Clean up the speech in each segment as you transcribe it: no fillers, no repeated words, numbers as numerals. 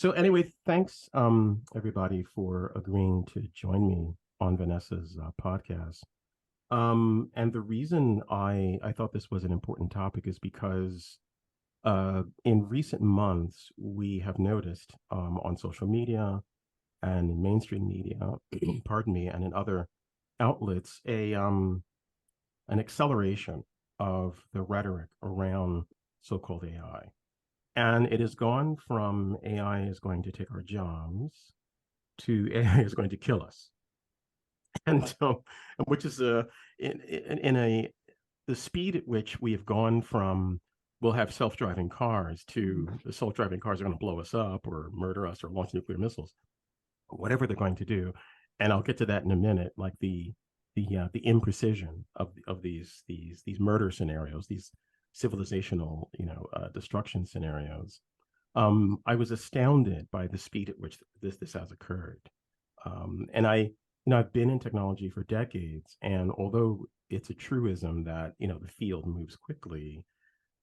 So anyway, thanks everybody for agreeing to join me on Vanessa's podcast. And the reason I thought this was an important topic is because in recent months we have noticed on social media and in mainstream media, pardon me, and in other outlets an acceleration of the rhetoric around so-called AI. And it has gone from AI is going to take our jobs to AI is going to kill us. And so, which is in a the speed at which we have gone from we'll have self-driving cars to the self-driving cars are going to blow us up or murder us or launch nuclear missiles, whatever they're going to do. And I'll get to that in a minute, like the imprecision of these murder scenarios, these civilizational destruction scenarios. I was astounded by the speed at which this has occurred. And I've been in technology for decades, and although it's a truism that the field moves quickly,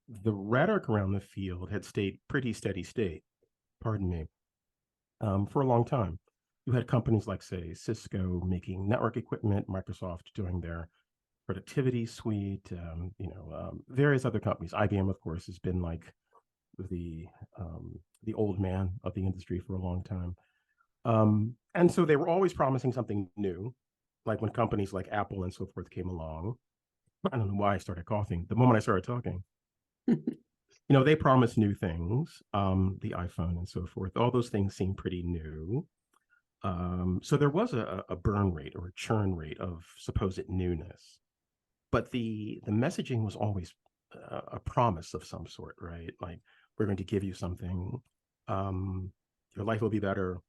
the rhetoric around the field had stayed pretty steady state, pardon me, for a long time. You had companies like, say, Cisco making network equipment, Microsoft doing their productivity suite, various other companies. IBM, of course, has been like the old man of the industry for a long time. And so they were always promising something new, like when companies like Apple and so forth came along. I don't know why I started coughing. The moment I started talking, they promised new things, the iPhone and so forth. All those things seem pretty new. So there was a burn rate or a churn rate of supposed newness. But the messaging was always a promise of some sort, right? Like, we're going to give you something. Your life will be better.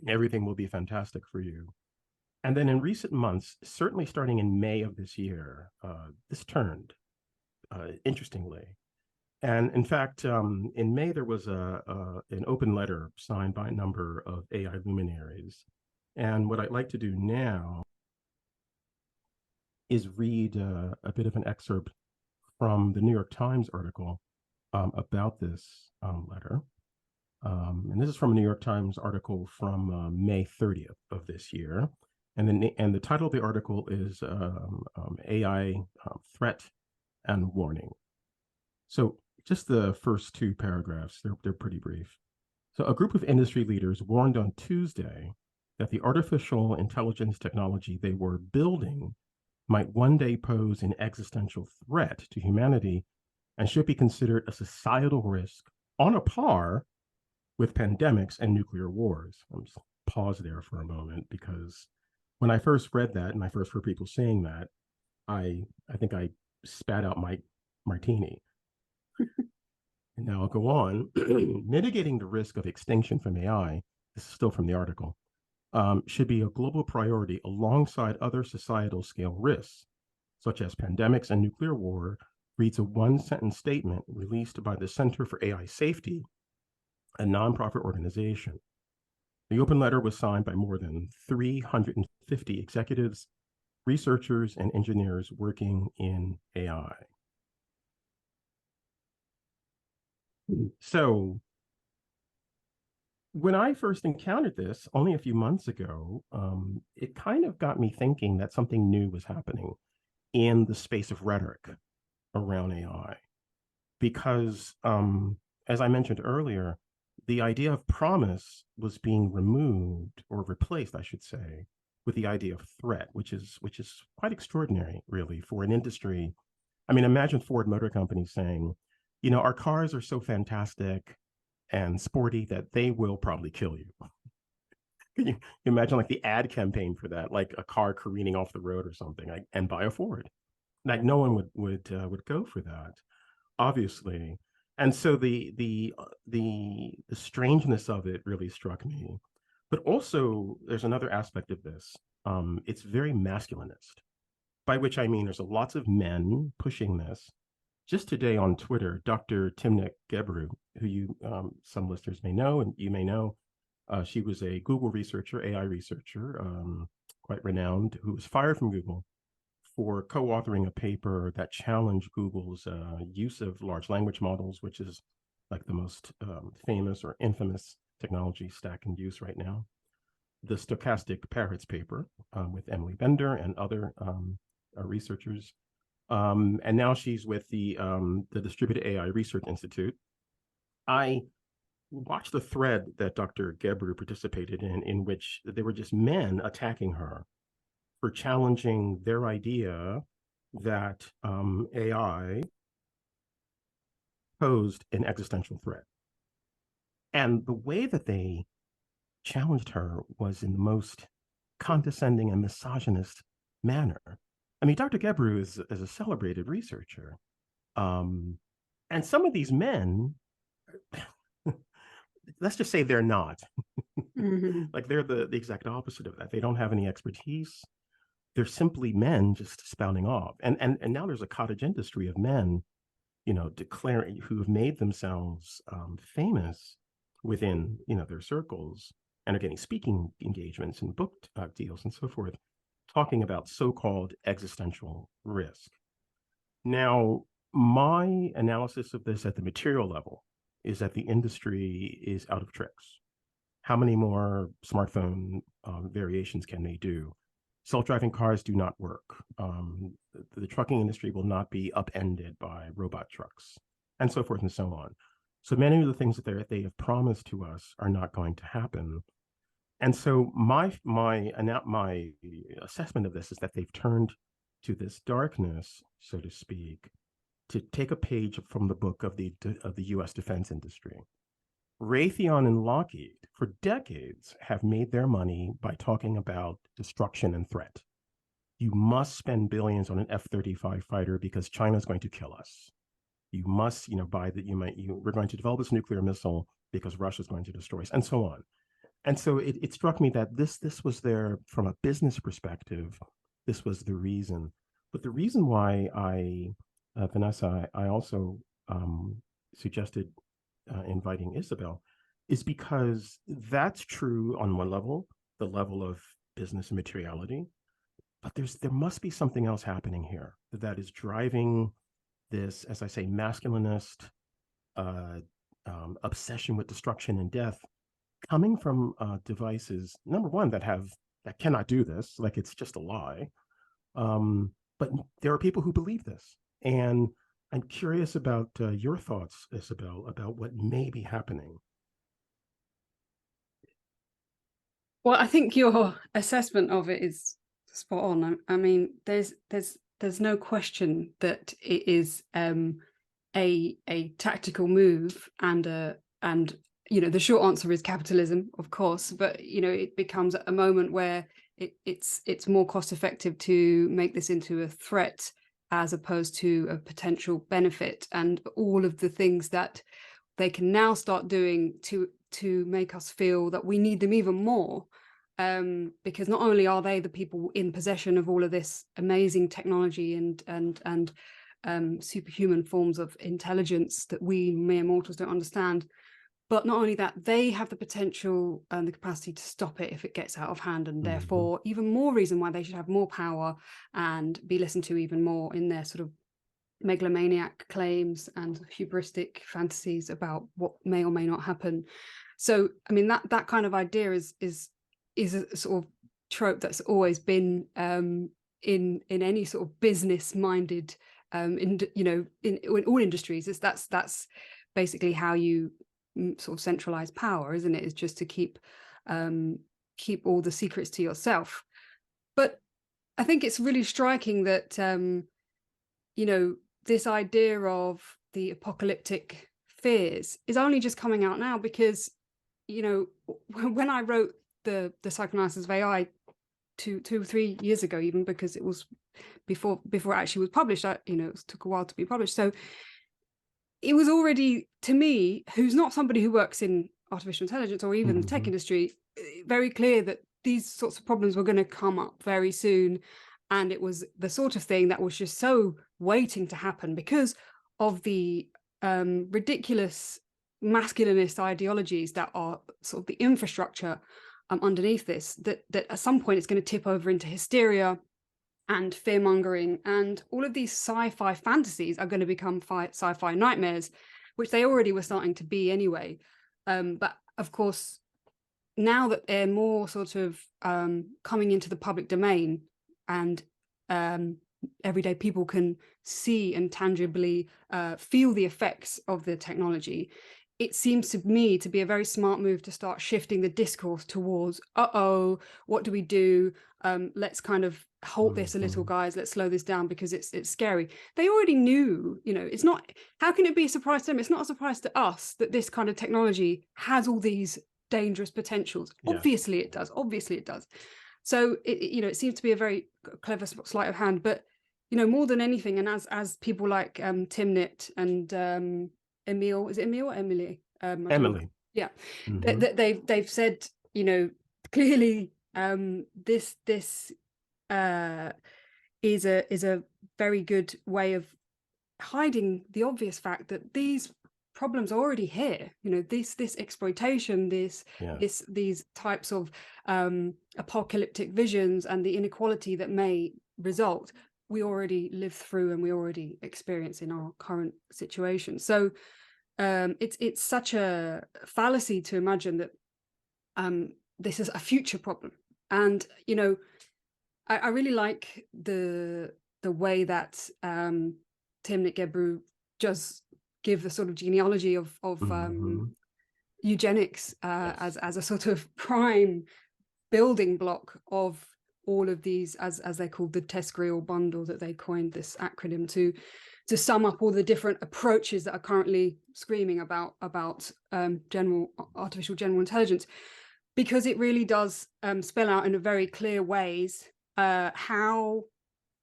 Everything will be fantastic for you. And then in recent months, certainly starting in May of this year, this turned, interestingly. And in fact, in May, there was an open letter signed by a number of AI luminaries. And what I'd like to do now is read a bit of an excerpt from the New York Times article about this letter. And this is from a New York Times article from May 30th of this year. And the title of the article is AI Threat and Warning. So just the first two paragraphs, they're pretty brief. So a group of industry leaders warned on Tuesday that the artificial intelligence technology they were building might one day pose an existential threat to humanity and should be considered a societal risk on a par with pandemics and nuclear wars. I'm just pause there for a moment, because when I first read that and I first heard people saying that, I think I spat out my martini. And now I'll go on. Mitigating the risk of extinction from AI, this is still from the article, should be a global priority alongside other societal scale risks, such as pandemics and nuclear war, reads a one-sentence statement released by the Center for AI Safety, a nonprofit organization. The open letter was signed by more than 350 executives, researchers, and engineers working in AI. So when I first encountered this only a few months ago, it kind of got me thinking that something new was happening in the space of rhetoric around AI. Because, as I mentioned earlier, the idea of promise was being removed, or replaced, I should say, with the idea of threat, which is quite extraordinary, really, for an industry. I mean, imagine Ford Motor Company saying, our cars are so fantastic and sporty that they will probably kill you. Can you imagine like the ad campaign for that, like a car careening off the road or something, like, and buy a Ford? Like, no one would go for that, obviously. And so the strangeness of it really struck me. But also, there's another aspect of this. It's very masculinist, by which I mean there's lots of men pushing this. Just today on Twitter, Dr. Timnit Gebru, who you some listeners may know, and you may know, she was a Google researcher, AI researcher, quite renowned, who was fired from Google for co-authoring a paper that challenged Google's use of large language models, which is like the most famous or infamous technology stack in use right now. The Stochastic Parrots paper with Emily Bender and other researchers. And now she's with the Distributed AI Research Institute. I watched the thread that Dr. Gebru participated in which there were just men attacking her for challenging their idea that AI posed an existential threat. And the way that they challenged her was in the most condescending and misogynist manner. I mean, Dr. Gebru is a celebrated researcher. And some of these men, let's just say they're not. Like they're the exact opposite of that. They don't have any expertise. They're simply men just spouting off. And now there's a cottage industry of men, you know, declaring, who have made themselves famous within, you know, their circles and are getting speaking engagements and book deals and so forth, talking about so-called existential risk. Now, my analysis of this at the material level is that the industry is out of tricks. How many more smartphone variations can they do? Self-driving cars do not work. The trucking industry will not be upended by robot trucks, and so forth and so on. So many of the things that they have promised to us are not going to happen. And so my assessment of this is that they've turned to this darkness, so to speak, to take a page from the book of the U.S. defense industry. Raytheon and Lockheed, for decades, have made their money by talking about destruction and threat. You must spend billions on an F-35 fighter because China's going to kill us. You must, you know, we're going to develop this nuclear missile because Russia's going to destroy us, and so on. And so it struck me that this was there from a business perspective. This was the reason. But the reason why Vanessa, I also suggested inviting Isabel, is because that's true on one level, the level of business and materiality, but there must be something else happening here that is driving this, as I say, masculinist obsession with destruction and death, coming from devices, number one, that cannot do this, like it's just a lie. But there are people who believe this, and I'm curious about your thoughts, Isabel, about what may be happening. Well, I think your assessment of it is spot on. I mean, there's no question that it is a tactical move, and you know, the short answer is capitalism, of course. But you know, it becomes a moment where it's more cost effective to make this into a threat as opposed to a potential benefit, and all of the things that they can now start doing to make us feel that we need them even more, because not only are they the people in possession of all of this amazing technology and superhuman forms of intelligence that we mere mortals don't understand, but not only that, they have the potential and the capacity to stop it if it gets out of hand, and therefore even more reason why they should have more power and be listened to even more in their sort of megalomaniac claims and hubristic fantasies about what may or may not happen. So, I mean, that kind of idea is a sort of trope that's always been in any sort of business-minded, in all industries. That's basically how you sort of centralize power, isn't it? Is just to keep all the secrets to yourself. But I think it's really striking that this idea of the apocalyptic fears is only just coming out now, because when I wrote the Psychoanalysis of AI 2 or 3 years ago, even, because it was before it actually was published, it took a while to be published. So it was already, to me, who's not somebody who works in artificial intelligence or even the tech industry, very clear that these sorts of problems were going to come up very soon. And it was the sort of thing that was just so waiting to happen because of the ridiculous masculinist ideologies that are sort of the infrastructure underneath this, that at some point it's going to tip over into hysteria and fear-mongering, and all of these sci-fi fantasies are going to become sci-fi nightmares, which they already were starting to be anyway. But of course, now that they're more sort of coming into the public domain, and everyday people can see and tangibly feel the effects of the technology, it seems to me to be a very smart move to start shifting the discourse towards, what do we do? Let's kind of halt this a little, guys. Let's slow this down because it's scary. They already knew, it's not, how can it be a surprise to them? It's not a surprise to us that this kind of technology has all these dangerous potentials. Yes. Obviously it does. So it seems to be a very clever sleight of hand, but more than anything, and as people like Timnit and Emil, is it Emil or Emily? Emily. Yeah. They've said, clearly this is a very good way of hiding the obvious fact that these problems are already here. This exploitation, these types of apocalyptic visions and the inequality that may result, we already live through and we already experience in our current situation. So it's such a fallacy to imagine that this is a future problem. And I really like the way that Timnit Gebru just give the sort of genealogy of eugenics as a sort of prime building block of all of these, as they're called, the TESCREAL bundle, that they coined this acronym to sum up all the different approaches that are currently screaming about artificial general intelligence, because it really does spell out in a very clear ways how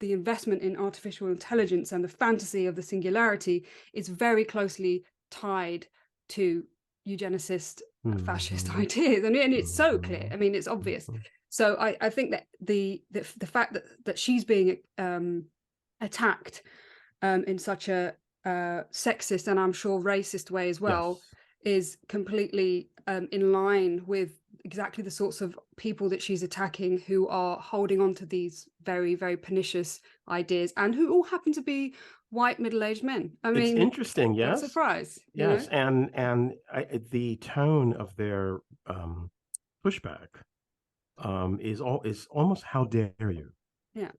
the investment in artificial intelligence and the fantasy of the singularity is very closely tied to eugenicist fascist ideas. And it's so clear. I mean, it's obvious. So I think that the fact that she's being attacked in such a sexist and I'm sure racist way as well is completely in line with exactly the sorts of people that she's attacking, who are holding on to these very, very pernicious ideas and who all happen to be white middle-aged men. I mean, it's interesting. Yes, what a surprise. Yes, and the tone of their pushback is almost, how dare you? Yeah.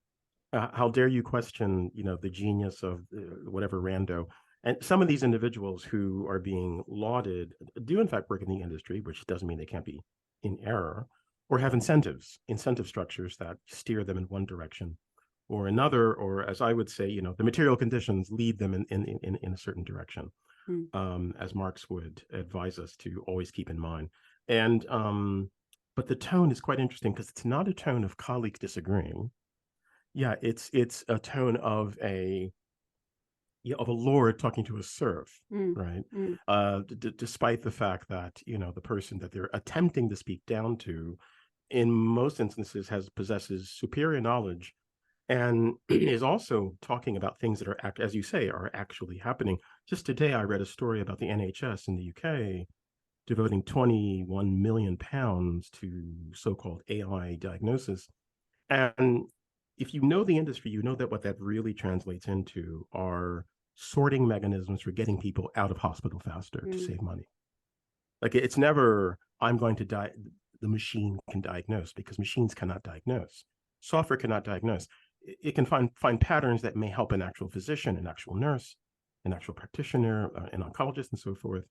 How dare you question, the genius of whatever rando? And some of these individuals who are being lauded do in fact work in the industry, which doesn't mean they can't be in error, or have incentive structures that steer them in one direction or another, or as I would say, the material conditions lead them in a certain direction, as Marx would advise us to always keep in mind. And but the tone is quite interesting because it's not a tone of colleagues disagreeing. Yeah, it's a tone of a lord talking to a serf, right? Despite the fact that the person that they're attempting to speak down to, in most instances, possesses superior knowledge, and is also talking about things that are, as you say, are actually happening. Just today, I read a story about the NHS in the UK devoting £21 million to so-called AI diagnosis, and if you know the industry, you know that what that really translates into are sorting mechanisms for getting people out of hospital faster to save money. Like, it's never, I'm going to die, the machine can diagnose, because machines cannot diagnose. Software cannot diagnose. It can find patterns that may help an actual physician, an actual nurse, an actual practitioner, an oncologist, and so forth.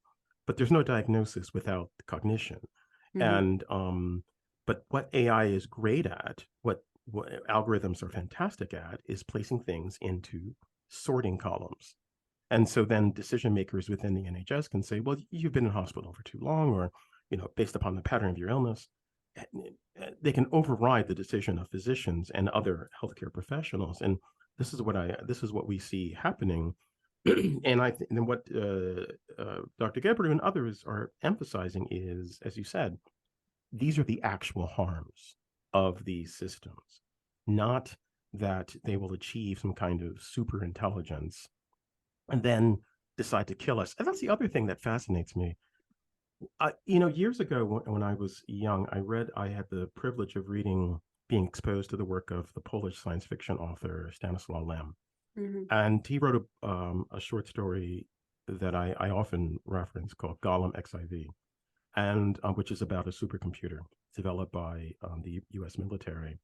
But there's no diagnosis without cognition. And but what AI is great at, what algorithms are fantastic at, is placing things into sorting columns. And so then decision makers within the NHS can say, well, you've been in hospital for too long, or, based upon the pattern of your illness, they can override the decision of physicians and other healthcare professionals. And this is what we see happening. And what Dr. Gebru and others are emphasizing is, as you said, these are the actual harms of these systems, not that they will achieve some kind of super intelligence and then decide to kill us. And that's the other thing that fascinates me. Years ago when I was young, I had the privilege of being exposed to the work of the Polish science fiction author Stanislaw Lem. And he wrote a short story that I often reference called Golem XIV. and which is about a supercomputer developed by the U.S. military.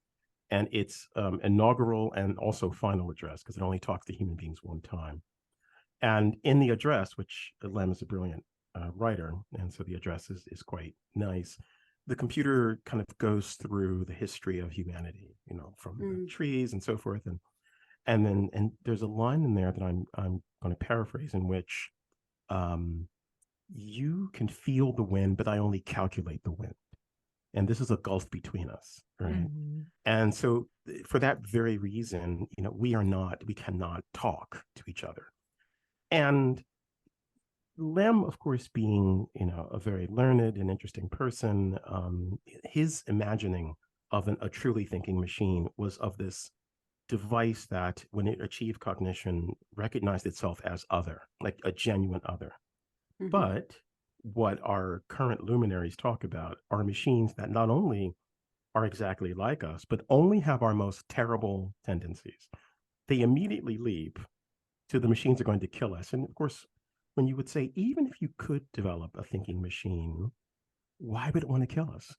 And its inaugural and also final address, because it only talks to human beings one time. And in the address, which Lem is a brilliant writer, and so the address is quite nice. The computer kind of goes through the history of humanity, you know, from the trees and so forth, and there's a line in there that I'm going to paraphrase, in which you can feel the wind, but I only calculate the wind. And this is a gulf between us, right? And so for that very reason, you know, we cannot talk to each other. And Lem, of course, being, you know, a very learned and interesting person, his imagining of a truly thinking machine was of this device that, when it achieved cognition, recognized itself as other, like a genuine other. But what our current luminaries talk about are machines that not only are exactly like us, but only have our most terrible tendencies. They immediately leap to the machines are going to kill us. And of course, when you would say, even if you could develop a thinking machine, why would it want to kill us?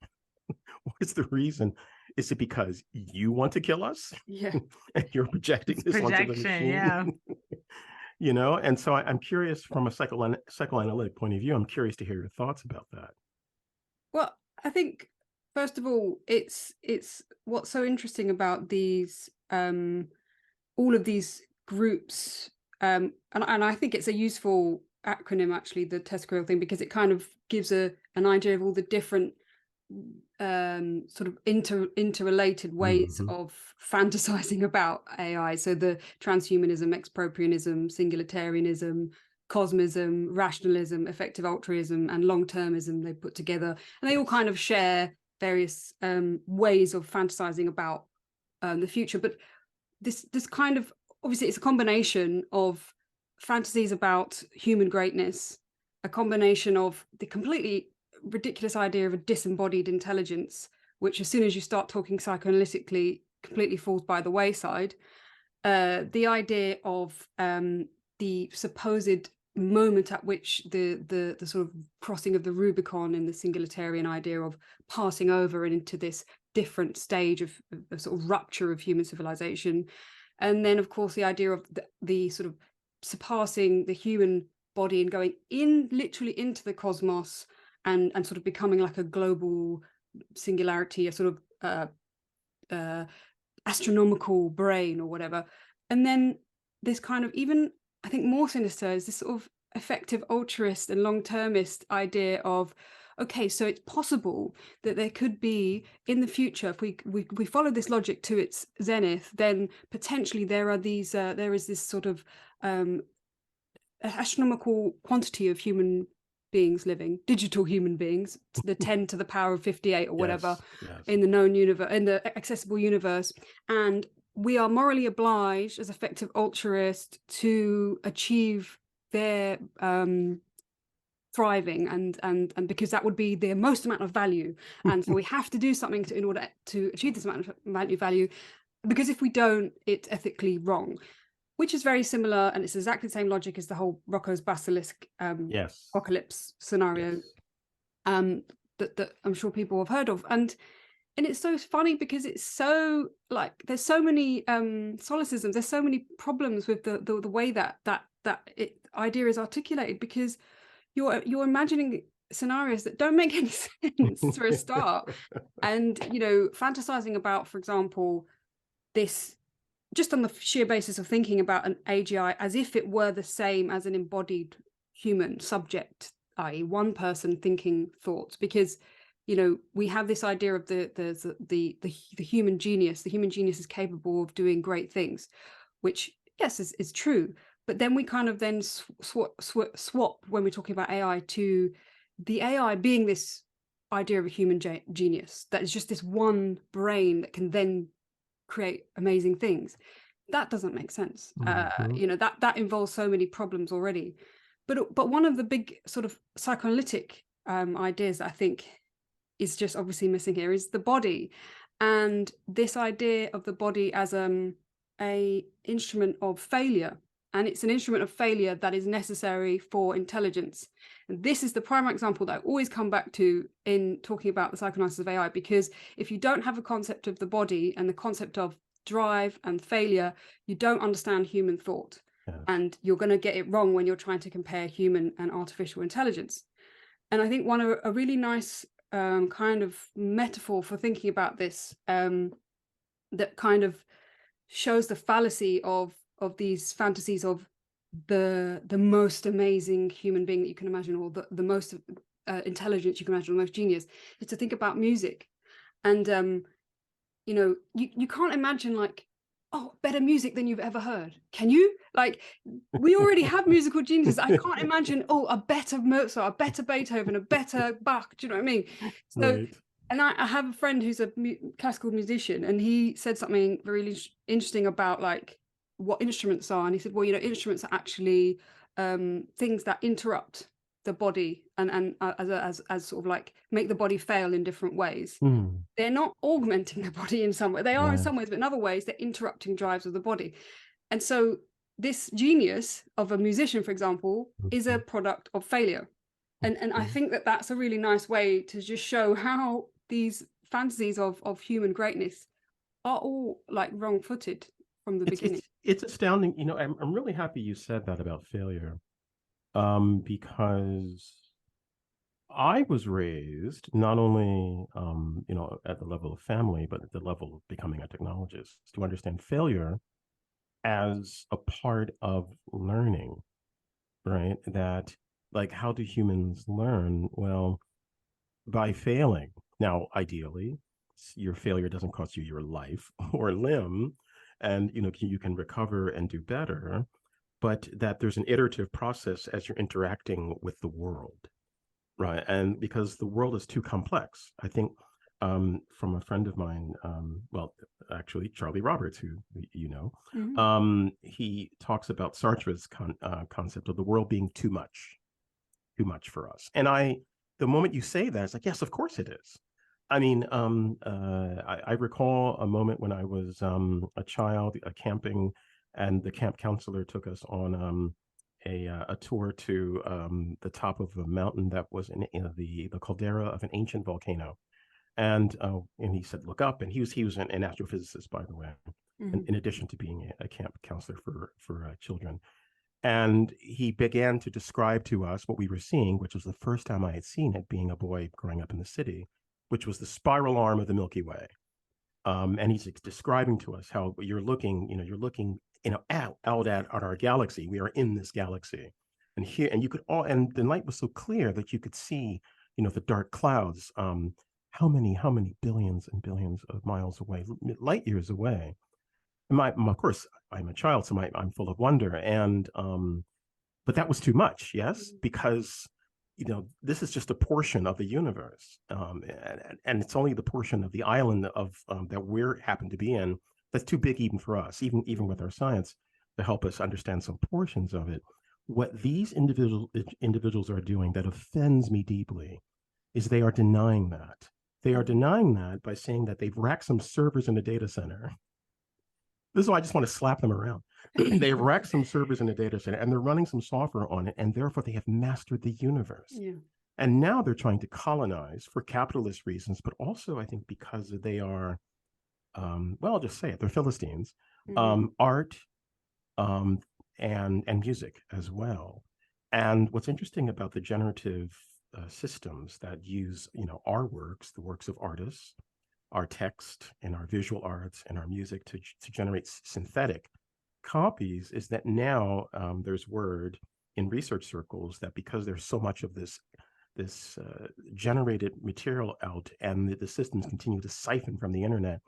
What is the reason? Is it because you want to kill us? Yeah. And you're projecting It's this onto the projection, machine? yeah. You know, and so I'm curious, from a psychoanalytic point of view, I'm curious to hear your thoughts about that. Well, I think, first of all, it's what's so interesting about these all of these groups, and I think it's a useful acronym, actually, the TESCREAL thing, because it kind of gives an idea of all the different sort of interrelated ways of fantasizing about AI. So the transhumanism, exproprianism, singularitarianism, cosmism, rationalism, effective altruism, and long-termism they put together, and they all kind of share various ways of fantasizing about the future. But this kind of, obviously, it's a combination of fantasies about human greatness, a combination of the completely ridiculous idea of a disembodied intelligence, which, as soon as you start talking psychoanalytically, completely falls by the wayside. The idea of the supposed moment at which the sort of crossing of the Rubicon in the singularitarian idea of passing over into this different stage of sort of rupture of human civilization. And then, of course, the idea of the sort of surpassing the human body and going literally into the cosmos, and sort of becoming like a global singularity, a sort of astronomical brain or whatever. And then this kind of, even, I think, more sinister is this sort of effective altruist and long-termist idea of, okay, so it's possible that there could be, in the future, if we follow this logic to its zenith, then potentially there is this sort of astronomical quantity of human beings living, digital human beings, the 10 to the power of 58 or whatever, in the known universe, in the accessible universe. And we are morally obliged as effective altruists to achieve their thriving, and because that would be the most amount of value. And so we have to do something in order to achieve this amount of value, because if we don't, it's ethically wrong. Which is very similar, and it's exactly the same logic as the whole Rocco's basilisk apocalypse scenario, that I'm sure people have heard of. And it's so funny, because it's so, like, there's so many solecisms, there's so many problems with the way that idea is articulated, because you're imagining scenarios that don't make any sense for a start. And, you know, fantasizing about, for example, this, just on the sheer basis of thinking about an AGI as if it were the same as an embodied human subject, i.e. one person thinking thoughts, because, you know, we have this idea of the human genius. The human genius is capable of doing great things, which, yes, is true. But then we kind of then swap when we're talking about AI to the AI being this idea of a human genius that is just this one brain that can then create amazing things. That doesn't make sense. You know, that involves so many problems already. But one of the big sort of psychoanalytic ideas that I think is just obviously missing here is the body, and this idea of the body as a instrument of failure. and it's an instrument of failure that is necessary for intelligence. And this is the primary example that I always come back to in talking about the psychoanalysis of AI, because if you don't have a concept of the body and the concept of drive and failure, you don't understand human thought. Yes. And you're going to get it wrong when you're trying to compare human and artificial intelligence. And I think a really nice kind of metaphor for thinking about this that kind of shows the fallacy of these fantasies of the most amazing human being that you can imagine, or the most intelligence you can imagine, the most genius, is to think about music. And you know, you can't imagine like, oh, better music than you've ever heard. Can you? Like, we already have musical geniuses. I can't imagine, oh, a better Mozart, a better Beethoven, a better Bach. Do you know what I mean? So, Right. and I have a friend who's a classical musician, and he said something really interesting about like what instruments are. And he said, well, you know, instruments are actually things that interrupt the body and as sort of like make the body fail in different ways. They're not augmenting the body in some way. They are in some ways, but in other ways, they're interrupting drives of the body. And so this genius of a musician, for example, is a product of failure. And I think that that's a really nice way to just show how these fantasies of human greatness are all like wrong-footed from the beginning. It's astounding. You know, I'm really happy you said that about failure, because I was raised not only, you know, at the level of family, but at the level of becoming a technologist, to understand failure as a part of learning, right? That, like, how do humans learn? Well, by failing. Now, ideally, your failure doesn't cost you your life or limb, and, you know, you can recover and do better, but that there's an iterative process as you're interacting with the world. Right. And because the world is too complex, I think from a friend of mine, well, actually, Charlie Roberts, who you know, he talks about Sartre's concept of the world being too much for us. And the moment you say that, it's like, yes, of course it is. I mean, I recall a moment when I was a child, camping, and the camp counselor took us on a tour to the top of a mountain that was in the caldera of an ancient volcano, and he said, "Look up." And he was an astrophysicist, by the way, in addition to being a camp counselor for children. And he began to describe to us what we were seeing, which was the first time I had seen it, being a boy growing up in the city, which was the spiral arm of the Milky Way. And he's describing to us how you're looking, out at our galaxy. We are in this galaxy, and you could and the light was so clear that you could see, you know, the dark clouds. How many billions and billions of miles away, light years away. And of course, I'm a child, so I'm full of wonder, and but that was too much, yes, because, you know, this is just a portion of the universe, and it's only the portion of the island of that we're happen to be in that's too big even for us, even with our science, to help us understand some portions of it. What these individuals are doing that offends me deeply is they are denying that. They are denying that by saying that they've racked some servers in a data center. This is why I just want to slap them around. They've racked some servers in a data center and they're running some software on it, and therefore they have mastered the universe. Yeah. And now they're trying to colonize for capitalist reasons, but also I think because they are, well, I'll just say it, they're Philistines, art and music as well. And what's interesting about the generative systems that use, you know, our works, the works of artists, our text and our visual arts and our music to generate synthetic copies, is that now there's word in research circles that because there's so much of this generated material out, and the systems continue to siphon from the internet,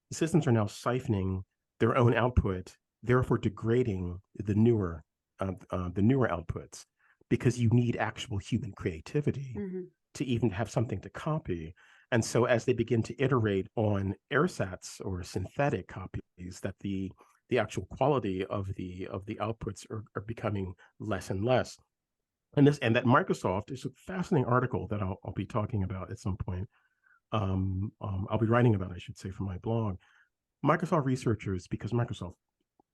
the systems are now siphoning their own output, therefore degrading the newer outputs, because you need actual human creativity to even have something to copy. And so as they begin to iterate on ersatz or synthetic copies, that the actual quality of the outputs are becoming less and less. And that Microsoft is a fascinating article that I'll be talking about at some point. I'll be writing about, I should say, for my blog. Microsoft researchers, because Microsoft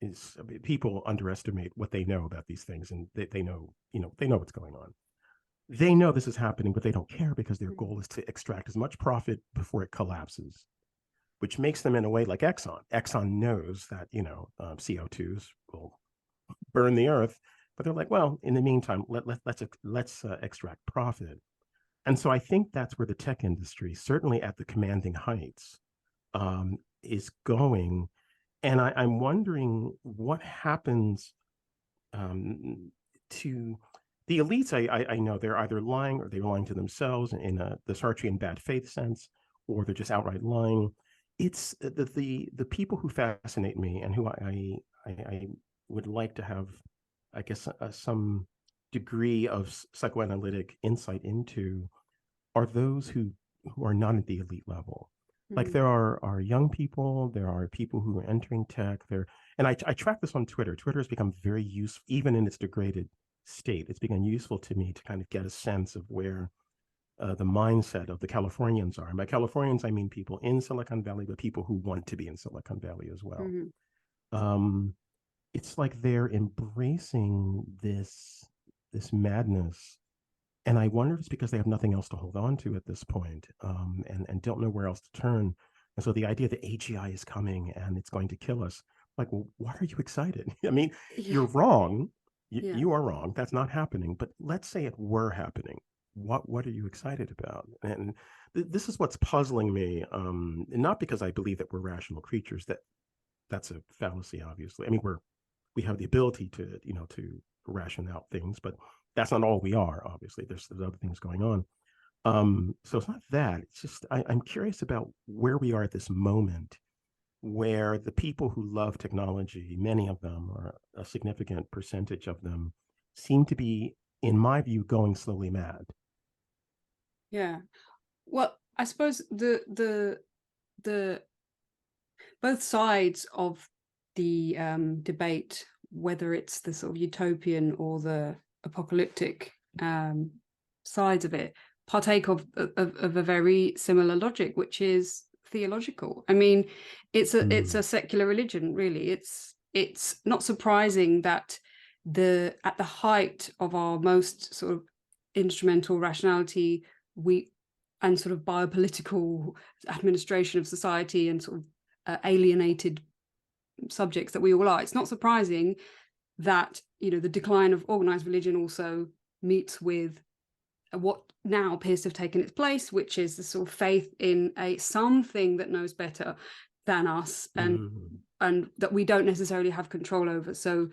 I mean, people underestimate what they know about these things, and they know, they know what's going on. They know this is happening, but they don't care because their goal is to extract as much profit before it collapses, which makes them in a way like Exxon. Exxon knows that, CO2s will burn the earth, but they're like, well, in the meantime, let's extract profit. And so I think that's where the tech industry, certainly at the commanding heights, is going. And I'm wondering what happens um, to the elites. I know they're either lying, or they're lying to themselves in the Sartrean bad faith sense, or they're just outright lying. It's the people who fascinate me, and who I would like to have, I guess, some degree of psychoanalytic insight into, are those who are not at the elite level. Like, there are young people, there are people who are entering tech. And I track this on Twitter. Twitter has become very useful, even in its degraded state. It's become useful to me to kind of get a sense of where the mindset of the Californians are. And by Californians, I mean people in Silicon Valley, but people who want to be in Silicon Valley as well. It's like they're embracing this madness. And I wonder if it's because they have nothing else to hold on to at this point, and don't know where else to turn. And so the idea that AGI is coming and it's going to kill us, like, well, why are you excited? I mean, you're wrong. You are wrong. That's not happening. But let's say it were happening. What are you excited about? And this is what's puzzling me. Not because I believe that we're rational creatures. That's a fallacy, obviously. I mean, we have the ability to to ration out things, but that's not all we are. Obviously, there's other things going on. So it's not that. It's just I'm curious about where we are at this moment, where the people who love technology, many of them, or a significant percentage of them, seem to be, in my view, going slowly mad. Yeah. Well, I suppose the both sides of the debate, whether it's the sort of utopian or the apocalyptic sides of it, partake of a very similar logic, which is theological. I mean, it's a secular religion, really. It's not surprising that at the height of our most sort of instrumental rationality, and sort of biopolitical administration of society, and sort of alienated subjects that we all are, it's not surprising that the decline of organized religion also meets with what now appears to have taken its place, which is the sort of faith in something that knows better than us, and that we don't necessarily have control over. So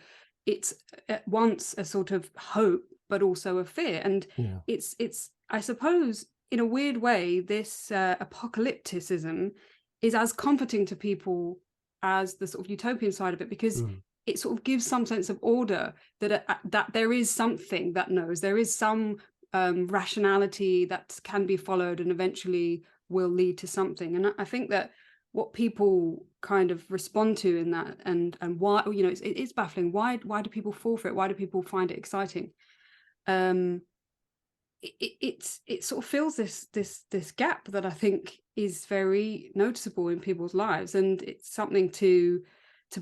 it's at once a sort of hope, but also a fear. And it's I suppose, in a weird way, this apocalypticism is as comforting to people as the sort of utopian side of it, because it sort of gives some sense of order, that there is something that knows, there is some rationality that can be followed and eventually will lead to something. And I think that what people kind of respond to in that, and why, it's baffling. Why do people fall for it? Why do people find it exciting? It sort of fills this gap that I think is very noticeable in people's lives, and it's something to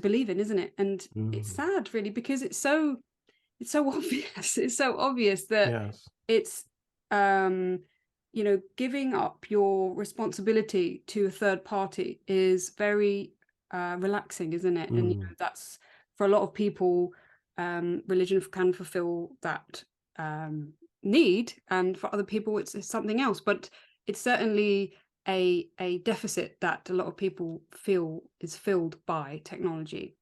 believe in, isn't it? And it's sad, really, because it's so obvious. It's so obvious that it's giving up your responsibility to a third party is very relaxing, isn't it? And that's, for a lot of people, religion can fulfill that need, and for other people it's something else. But it's certainly a deficit that a lot of people feel is filled by technology.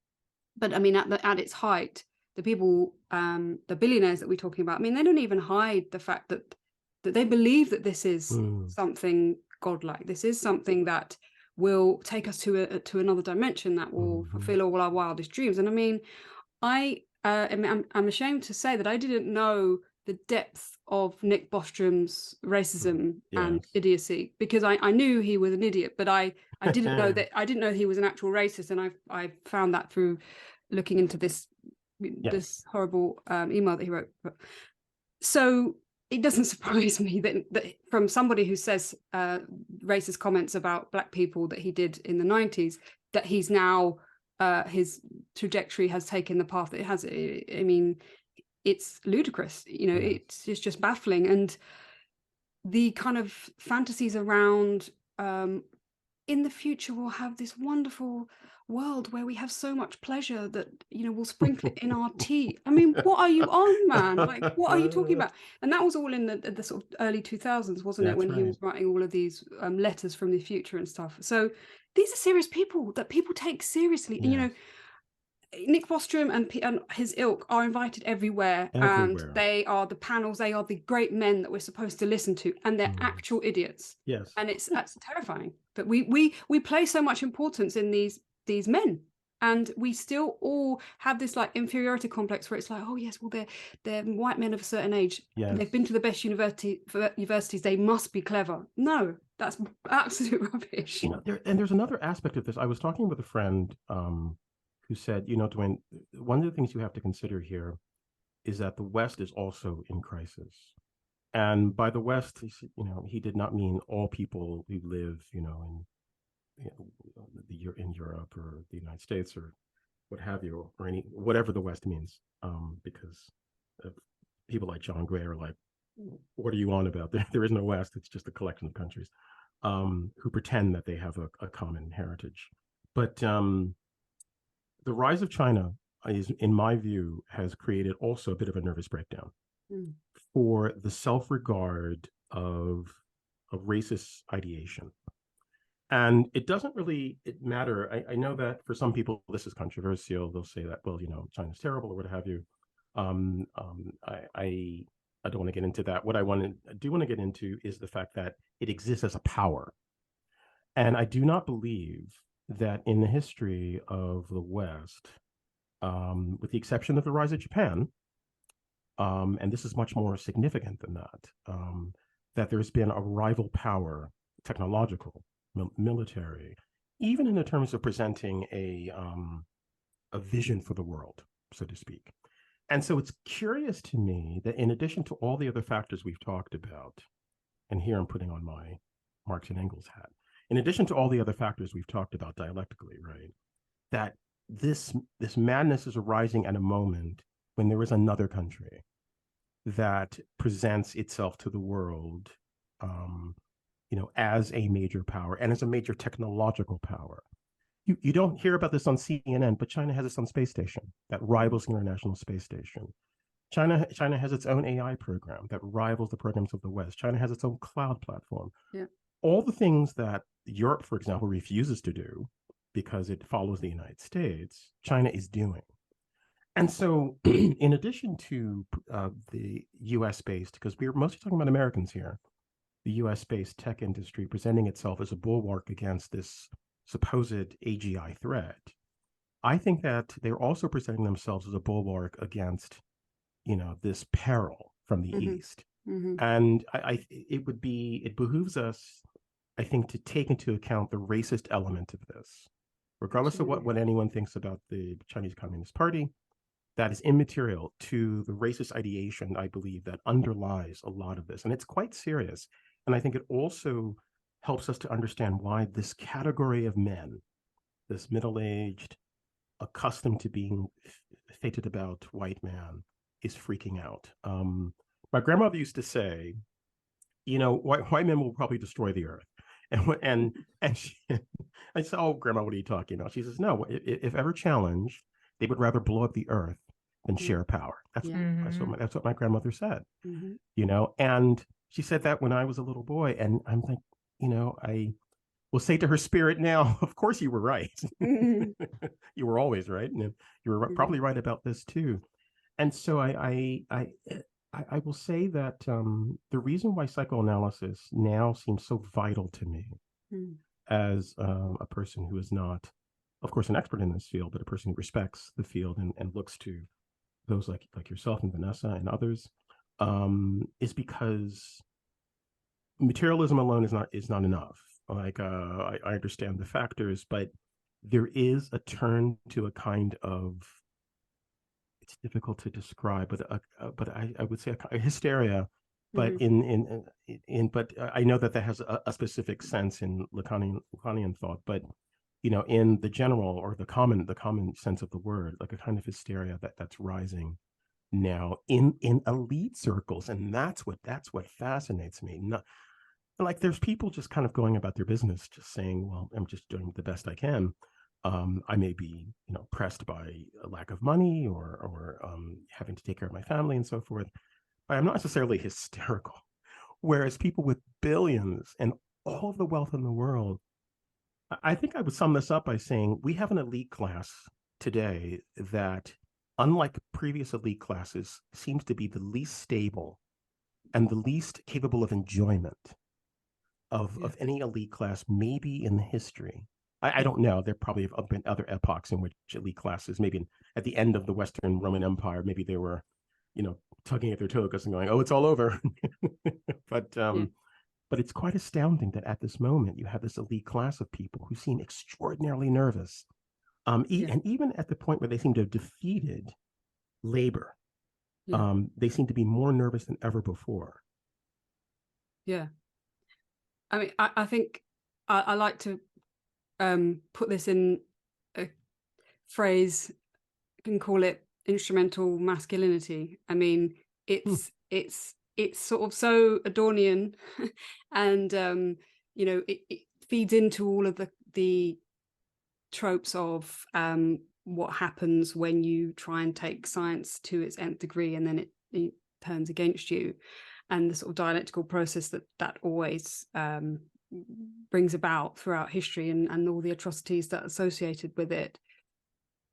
But I mean, at its height, the people, the billionaires that we're talking about, I mean, they don't even hide the fact that they believe that this is something godlike. This is something that will take us to another dimension, that will fulfill all our wildest dreams. And I mean, I'm ashamed to say that I didn't know the depth of Nick Bostrom's racism and idiocy, because I knew he was an idiot, but I didn't know that. I didn't know he was an actual racist, and I found that through looking into this horrible email that he wrote. So it doesn't surprise me that from somebody who says racist comments about Black people that he did in the 90s, that he's now his trajectory has taken the path that it has. I mean, it's ludicrous, you know. It's just baffling. And the kind of fantasies around in the future we'll have this wonderful world where we have so much pleasure that, you know, we'll sprinkle it in our tea. I mean, what are you on, man? Like, what are you talking about? And that was all in the sort of early 2000s, wasn't it, when he was writing all of these letters from the future and stuff. So these are serious people that people take seriously. And, you know, Nick Bostrom and his ilk are invited everywhere, and they are the panels, they are the great men that we're supposed to listen to, and they're actual idiots. Yes. And that's terrifying. But we place so much importance in these men, and we still all have this like inferiority complex where it's like, oh yes, well they're white men of a certain age. Yes. They've been to the best universities, they must be clever. No, that's absolute rubbish. You know, there's another aspect of this. I was talking with a friend who said, you know, Dwayne, one of the things you have to consider here is that the West is also in crisis. And by the West, you know, he did not mean all people who live, you know, in Europe or the United States or what have you, or whatever the West means, because people like John Gray are like, what are you on about? There is no West. It's just a collection of countries who pretend that they have a common heritage. But the rise of China is, in my view, has created also a bit of a nervous breakdown for the self-regard of racist ideation. And it doesn't really matter. I know that for some people, this is controversial. They'll say that, well, you know, China's terrible or what have you. I don't want to get into that. What I do want to get into is the fact that it exists as a power. And I do not believe that in the history of the West, with the exception of the rise of Japan, and this is much more significant than that, that there's been a rival power, technological, military, even in the terms of presenting a vision for the world, so to speak. And so it's curious to me that in addition to all the other factors we've talked about, and here I'm putting on my Marx and Engels hat, in addition to all the other factors we've talked about dialectically, right, that this madness is arising at a moment when there is another country that presents itself to the world, you know, as a major power and as a major technological power. You don't hear about this on CNN, but China has its own space station that rivals the International Space Station. China has its own AI program that rivals the programs of the West. China has its own cloud platform. Yeah. All the things that Europe, for example, refuses to do because it follows the United States, China is doing. And so in addition to the US-based, because we're mostly talking about Americans here, the US-based tech industry presenting itself as a bulwark against this supposed AGI threat, I think that they're also presenting themselves as a bulwark against, you know, this peril from the East. And it behooves us, I think, to take into account the racist element of this, regardless of what anyone thinks about the Chinese Communist Party. That is immaterial to the racist ideation, I believe, that underlies a lot of this. And it's quite serious. And I think it also helps us to understand why this category of men, this middle-aged, accustomed to being fated about white man, is freaking out. My grandmother used to say, you know, white men will probably destroy the earth. And I said, oh, Grandma, what are you talking about? She says, no, if ever challenged, they would rather blow up the earth than share power. That's what my grandmother said, you know, and she said that when I was a little boy. And I'm like, you know, I will say to her spirit now, of course you were right. You were always right. And you were probably right about this too. And so I will say that the reason why psychoanalysis now seems so vital to me as a person who is not, of course, an expert in this field, but a person who respects the field and looks to those like yourself and Vanessa and others, is because materialism alone is not enough. Like I understand the factors, but there is a turn to a kind of, it's difficult to describe, but I would say a hysteria, but but I know that has a specific sense in Lacanian thought, but in the general or the common sense of the word, like a kind of hysteria that's rising now in elite circles, and that's what fascinates me. Not like there's people just kind of going about their business, just saying, "Well, I'm just doing the best I can." I may be, pressed by a lack of money or having to take care of my family and so forth. But I'm not necessarily hysterical. Whereas people with billions and all of the wealth in the world, I think I would sum this up by saying we have an elite class today that, unlike previous elite classes, seems to be the least stable and the least capable of enjoyment of any elite class, maybe in the history. I don't know. There probably have been other epochs in which elite classes, maybe at the end of the Western Roman Empire, maybe they were, tugging at their togas and going, "Oh, it's all over." but Yeah. but it's quite astounding that at this moment you have this elite class of people who seem extraordinarily nervous, Yeah. and even at the point where they seem to have defeated labor, Yeah. they seem to be more nervous than ever before. Yeah. I mean, I think I like to put this in a phrase, you can call it instrumental masculinity. I mean, Hmm. it's sort of so Adornian, and it feeds into all of the tropes of what happens when you try and take science to its nth degree, and then it turns against you, and the sort of dialectical process that always brings about throughout history, and all the atrocities that are associated with it.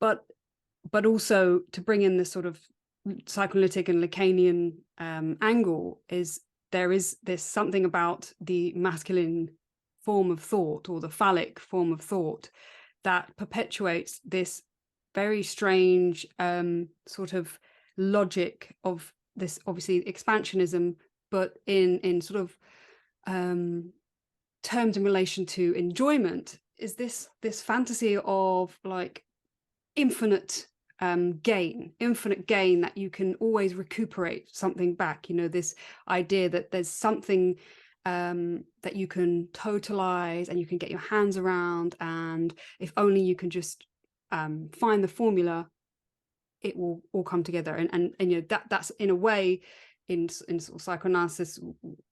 But also to bring in this sort of psychoanalytic and Lacanian angle there's something about the masculine form of thought, or the phallic form of thought, that perpetuates this very strange sort of logic of this, obviously expansionism, but in sort of terms in relation to enjoyment, is this fantasy of like infinite infinite gain, that you can always recuperate something back. This idea that there's something that you can totalize and you can get your hands around, and if only you can just find the formula, it will all come together. And that's in a way, in sort of psychoanalysis,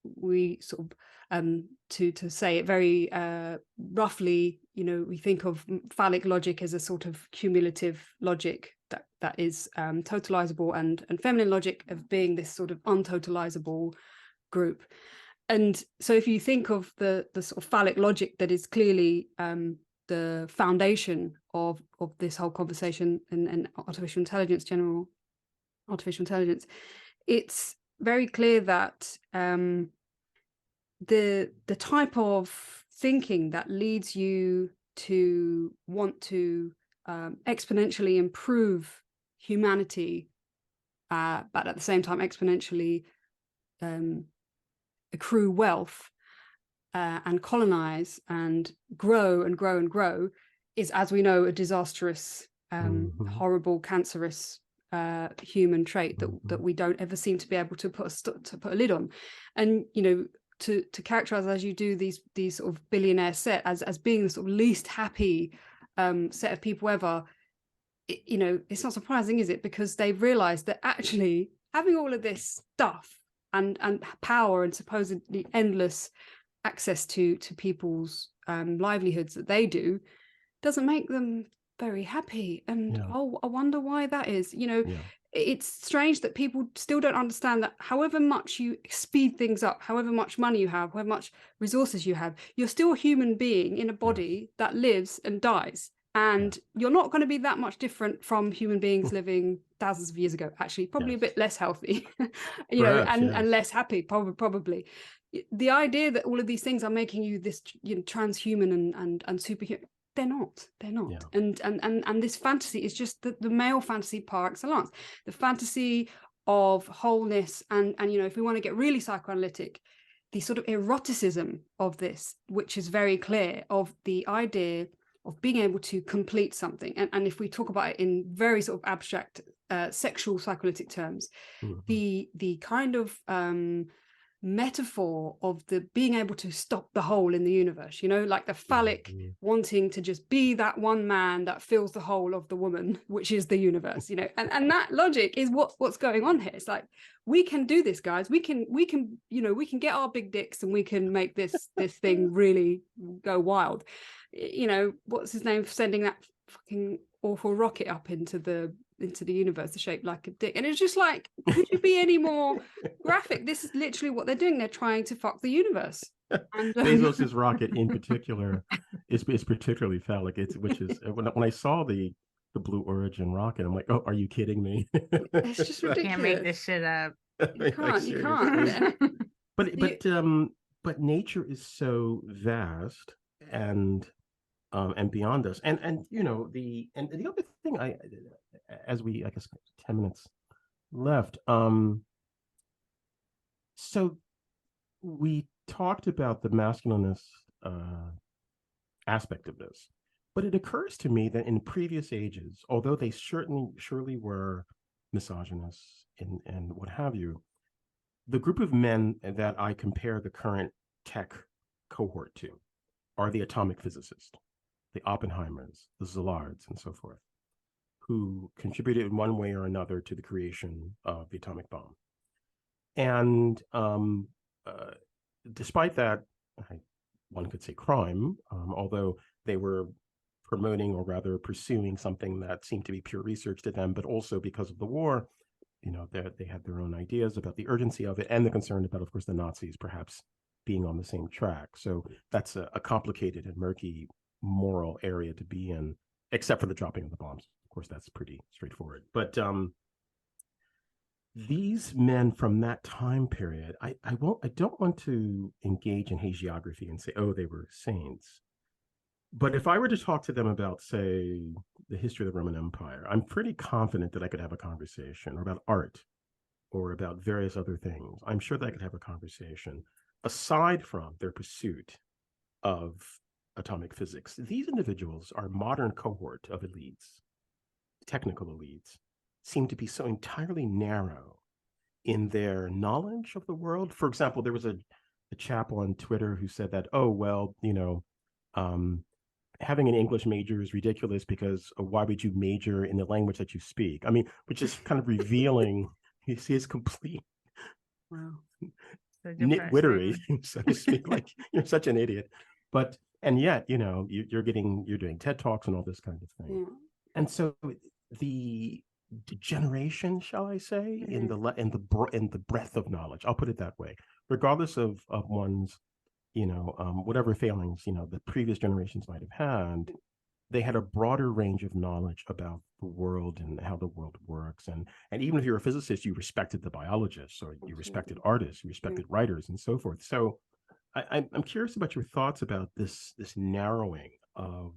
we sort of to say it very roughly, we think of phallic logic as a sort of cumulative logic that is totalizable, and feminine logic of being this sort of untotalizable group. And so if you think of the sort of phallic logic that is clearly the foundation of this whole conversation, and artificial intelligence, general artificial intelligence, it's very clear that the type of thinking that leads you to want to exponentially improve humanity, but at the same time exponentially accrue wealth and colonize and grow and grow and grow, is, as we know, a disastrous, horrible, cancerous human trait that we don't ever seem to be able to put a lid on. And to characterize, as you do, these sort of billionaire set as being the sort of least happy set of people ever, it's not surprising, is it? Because they've realized that actually having all of this stuff and power and supposedly endless access to people's livelihoods that they do doesn't make them very happy. And I wonder why that is. It's strange that people still don't understand that however much you speed things up, however much money you have, however much resources you have, you're still a human being in a body that lives and dies. And you're not going to be that much different from human beings living thousands of years ago. Actually, probably a bit less healthy, and less happy, probably. The idea that all of these things are making you this transhuman and superhuman, they're not. And this fantasy is just the male fantasy par excellence, the fantasy of wholeness. And if we want to get really psychoanalytic, the sort of eroticism of this, which is very clear, of the idea of being able to complete something. And if we talk about it in very sort of abstract sexual psychoanalytic terms, the kind of metaphor of the being able to stop the hole in the universe, you know, like the phallic wanting to just be that one man that fills the hole of the woman, which is the universe, you know, and that logic is what's going on here. It's like, we can do this, guys. We can, you know, we can get our big dicks and we can make this thing really go wild. You know, what's his name for sending that fucking awful rocket up into the universe shaped like a dick? And it's just like, could you be any more graphic? This is literally what they're doing. They're trying to fuck the universe. And Bezos's rocket in particular is particularly phallic. Which is when I saw the Blue Origin rocket, I'm like, oh, are you kidding me? It's just ridiculous. You can't make this shit up. You can't. But nature is so vast and beyond us, and you know, the other thing, I guess 10 minutes left. So we talked about the masculinist aspect of this, but it occurs to me that in previous ages, although they surely were misogynists and what have you, the group of men that I compare the current tech cohort to are the atomic physicists, the Oppenheimers, the Szillards, and so forth, who contributed in one way or another to the creation of the atomic bomb. And despite that, one could say crime, although they were promoting, or rather pursuing, something that seemed to be pure research to them, but also because of the war, you know, they had their own ideas about the urgency of it and the concern about, of course, the Nazis perhaps being on the same track. So that's a complicated and murky moral area to be in, except for the dropping of the bombs. Of course, that's pretty straightforward. But these men from that time period, I don't want to engage in hagiography and say, oh, they were saints. But if I were to talk to them about, say, the history of the Roman Empire, I'm pretty confident that I could have a conversation, or about art, or about various other things. I'm sure that I could have a conversation aside from their pursuit of atomic physics. These individuals are modern cohort of elites, technical elites, seem to be so entirely narrow in their knowledge of the world. For example, there was a chap on Twitter who said that, oh, well, you know, having an English major is ridiculous because why would you major in the language that you speak? I mean, which is kind of revealing his complete nitwittery, so to speak. Like, you're such an idiot. But, and yet, you know, you're doing TED Talks and all this kind of thing. And so the degeneration, shall I say, in the breadth of knowledge, I'll put it that way, regardless of one's, you know, whatever failings, you know, the previous generations might have had, they had a broader range of knowledge about the world and how the world works. And even if you're a physicist, you respected the biologists, or you respected artists, you respected writers, and so forth. So I'm curious about your thoughts about this narrowing of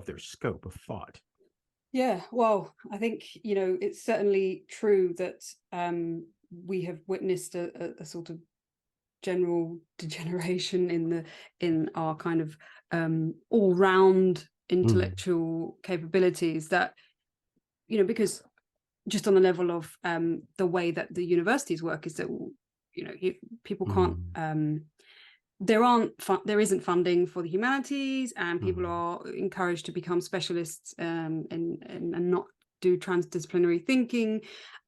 their scope of thought. Yeah, well, I think, you know, it's certainly true that we have witnessed a sort of general degeneration in our kind of all-round intellectual capabilities, that, you know, because just on the level of the way that the universities work is that, you know, people can't there isn't funding for the humanities, and people are encouraged to become specialists and not do transdisciplinary thinking.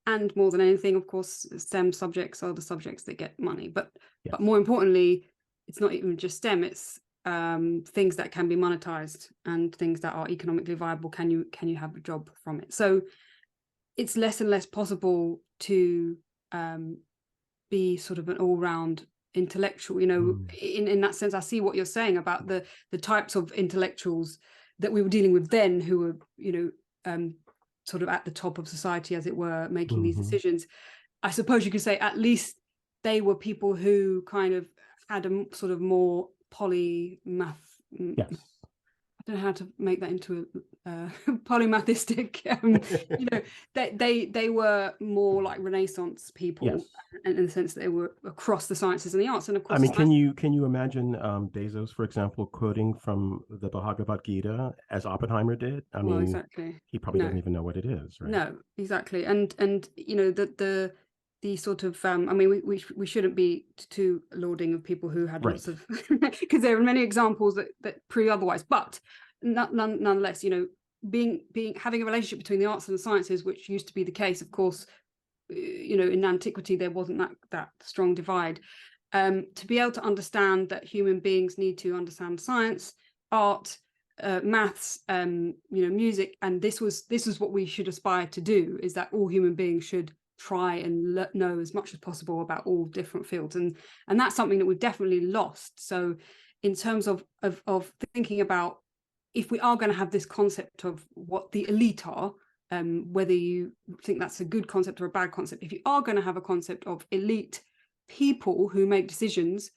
And more than anything, of course, STEM subjects are the subjects that get money. But more importantly, it's not even just STEM, it's things that can be monetized and things that are economically viable. Can you have a job from it? So it's less and less possible to be sort of an all-round intellectual, you know. In that sense, I see what you're saying about the types of intellectuals that we were dealing with then, who were, you know, sort of at the top of society, as it were, making these decisions. I suppose you could say at least they were people who kind of had a sort of more polymath. Yes. I don't know how to make that into a polymathistic. You know, they were more like Renaissance people, in the sense that they were across the sciences and the arts. And of course, I mean, can you imagine Bezos, for example, quoting from the Bhagavad Gita as Oppenheimer did? I mean, exactly. He probably doesn't even know what it is, right? No, exactly. And you know, the sort of I mean, we shouldn't be too lauding of people who had lots Right. of, because there are many examples that prove otherwise, but nonetheless, you know, having a relationship between the arts and the sciences, which used to be the case, of course, you know, in antiquity there wasn't that strong divide. To be able to understand that human beings need to understand science, art, maths, you know, music, and this is what we should aspire to do, is that all human beings should try and know as much as possible about all different fields, and that's something that we've definitely lost. So in terms of thinking about, if we are going to have this concept of what the elite are, whether you think that's a good concept or a bad concept, if you are going to have a concept of elite people who make decisions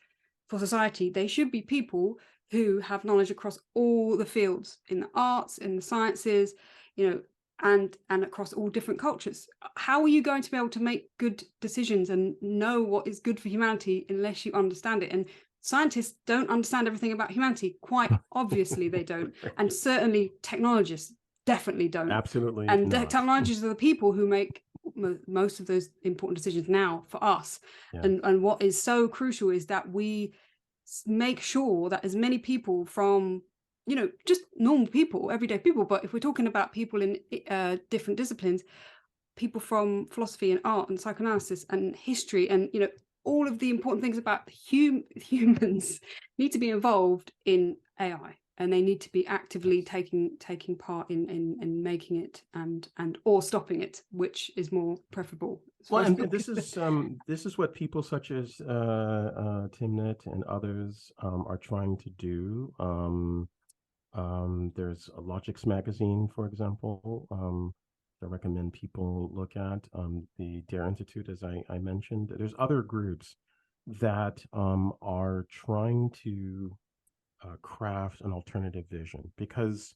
for society, they should be people who have knowledge across all the fields, in the arts, in the sciences, you know, and across all different cultures. How are you going to be able to make good decisions and know what is good for humanity unless you understand it? And scientists don't understand everything about humanity. Quite obviously they don't. And certainly technologists definitely don't. Absolutely And not. technologists are the people who make most of those important decisions now for us. Yeah. And what is so crucial is that we make sure that as many people from, you know, just normal people, everyday people, but if we're talking about people in different disciplines, people from philosophy and art and psychoanalysis and history, and, you know, all of the important things about humans need to be involved in AI, and they need to be actively taking part in making it and or stopping it, which is more preferable. Well, and this is what people such as Timnit and others are trying to do. There's a Logics magazine, for example, I recommend people look at, the Dare Institute, as I mentioned. There's other groups that are trying to craft an alternative vision, because,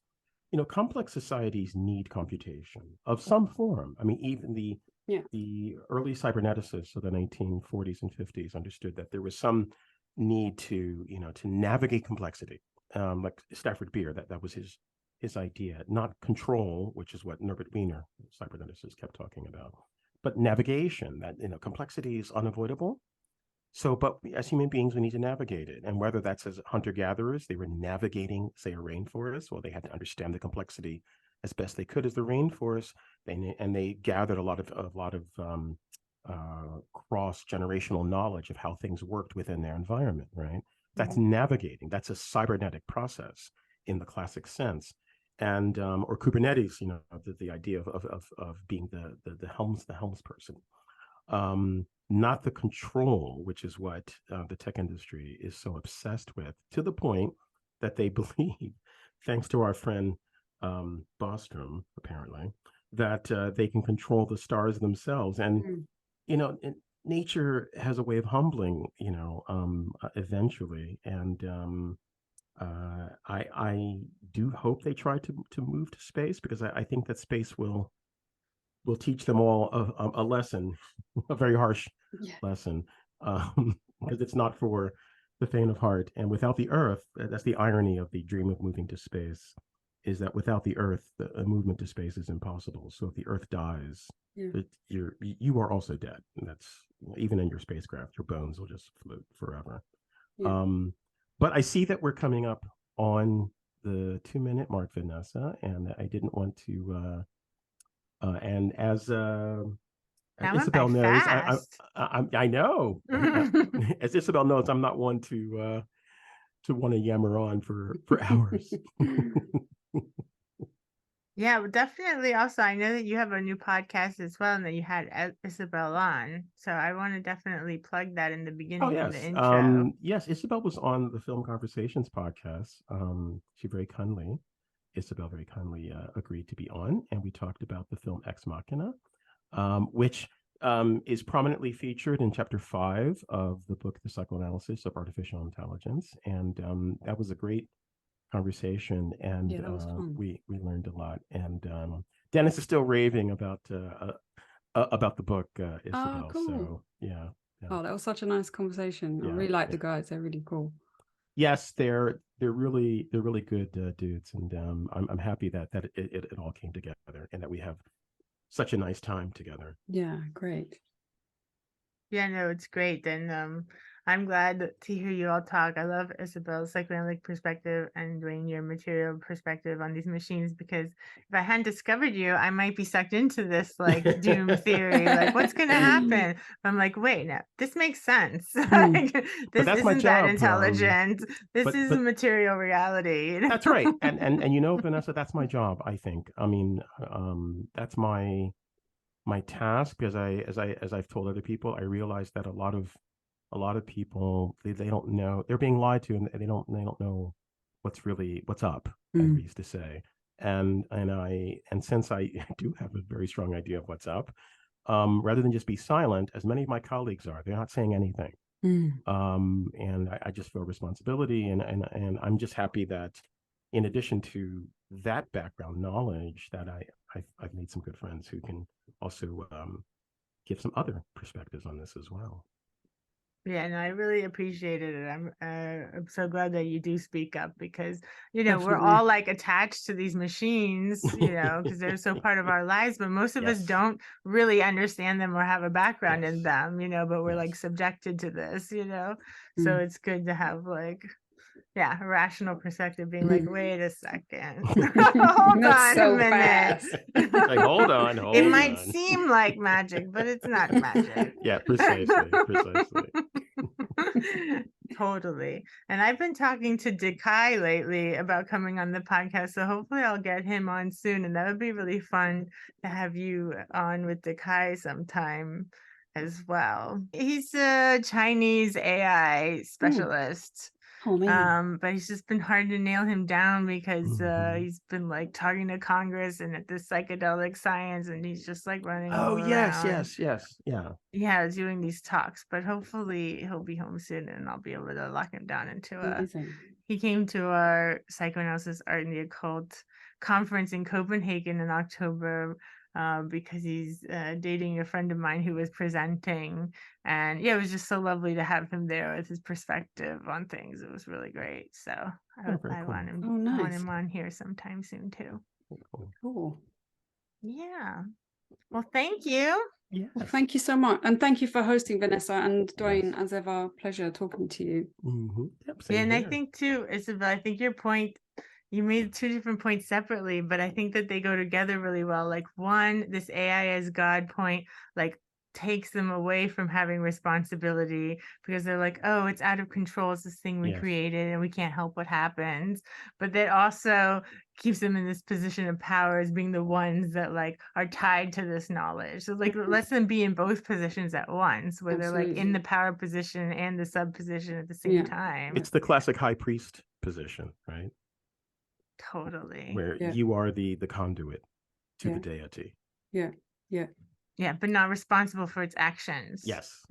you know, complex societies need computation of some form. I mean, even the early cyberneticists of the 1940s and 50s understood that there was some need to, you know, to navigate complexity. Like Stafford Beer, that was his idea, not control, which is what Norbert Wiener, cyberneticist, kept talking about, but navigation. That, you know, complexity is unavoidable. So, but as human beings, we need to navigate it. And whether that's as hunter-gatherers, they were navigating, say, a rainforest, well, they had to understand the complexity as best they could as the rainforest. They gathered a lot of cross-generational knowledge of how things worked within their environment, right? That's navigating. That's a cybernetic process in the classic sense. And or Kubernetes, you know, the idea of being the helms person. Not the control, which is what the tech industry is so obsessed with, to the point that they believe, thanks to our friend Bostrom, apparently, that they can control the stars themselves. And, you know, nature has a way of humbling, you know, eventually. And I do hope they try to move to space, because I think that space will teach them all a lesson, a very harsh lesson, because it's not for the faint of heart. And without the Earth, that's the irony of the dream of moving to space, is that without the Earth, a movement to space is impossible. So if the Earth dies, you are also dead. And that's, even in your spacecraft, your bones will just float forever. But I see that we're coming up on the 2-minute mark, Vanessa, and I didn't want to. And as Isabel knows, I know. As Isabel knows, I'm not one to want to yammer on for hours. Yeah, well, definitely. Also, I know that you have a new podcast as well, and that you had Isabel on. So I want to definitely plug that in the beginning of the intro. Yes, Isabel was on the Film Conversations podcast. Isabel very kindly agreed to be on, and we talked about the film Ex Machina, which is prominently featured in chapter 5 of the book, The Psychoanalysis of Artificial Intelligence. And that was a great conversation, and we learned a lot. And Dennis is still raving about the book, Isabel. Cool. So yeah. Oh, that was such a nice conversation. I really like the guys. They're really cool. Yes, they're really good dudes, and I'm happy that it all came together, and that we have such a nice time together. Yeah, great. Yeah, no, it's great. And I'm glad to hear you all talk. I love Isabel's psychoanalytic perspective and Dwayne, your material perspective on these machines, because if I hadn't discovered you, I might be sucked into this like doom theory, like what's going to happen? But I'm like, wait, no, this makes sense. Like, this isn't that intelligent. This is a material reality. That's right. And you know, Vanessa, that's my job, I think. I mean, that's my task, because as I've told other people, I realize that a lot of people, they don't know, they're being lied to, and they don't know what's up, as we used to say. And since I do have a very strong idea of what's up, rather than just be silent, as many of my colleagues are, they're not saying anything. And I just feel responsibility, and I'm just happy that in addition to that background knowledge, that I've made some good friends who can also give some other perspectives on this as well. Yeah, no, I really appreciated it. I'm so glad that you do speak up, because, you know, we're all like attached to these machines, you know, because they're so part of our lives, but most of us don't really understand them or have a background in them, you know, but we're like subjected to this, you know. So it's good to have like, yeah, a rational perspective, being like, wait a second. Hold on a minute. Like, hold on. It might seem like magic, but it's not magic. Yeah, precisely. Totally. And I've been talking to Dekai lately about coming on the podcast, so hopefully I'll get him on soon, and that would be really fun to have you on with Dekai sometime as well. He's a Chinese AI specialist. But he's just been hard to nail him down, because he's been like talking to Congress and at this psychedelic science, and he's just like running all around. Yes. Yeah, doing these talks. But hopefully he'll be home soon, and I'll be able to lock him down into he came to our Psychoanalysis, Art, and the Occult conference in Copenhagen in October, because he's dating a friend of mine who was presenting, and yeah, it was just so lovely to have him there with his perspective on things. It was really great. So I want him on here sometime soon too. Cool. Yeah. Well, thank you. Yes. Well, thank you so much, and thank you for hosting, Vanessa and Dwayne. As ever, pleasure talking to you. Yep, yeah, and I think too, Isabel, I think your point, you made two different points separately, but I think that they go together really well. Like, one, this AI as God point, like, takes them away from having responsibility, because they're like, oh, it's out of control, it's this thing we created and we can't help what happens. But that also keeps them in this position of power as being the ones that like are tied to this knowledge. So like, lets them be in both positions at once, where they're like in the power position and the sub position at the same time. It's the classic high priest position, right? Totally. Where you are the conduit to the deity. Yeah, but not responsible for its actions. Yes.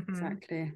Exactly.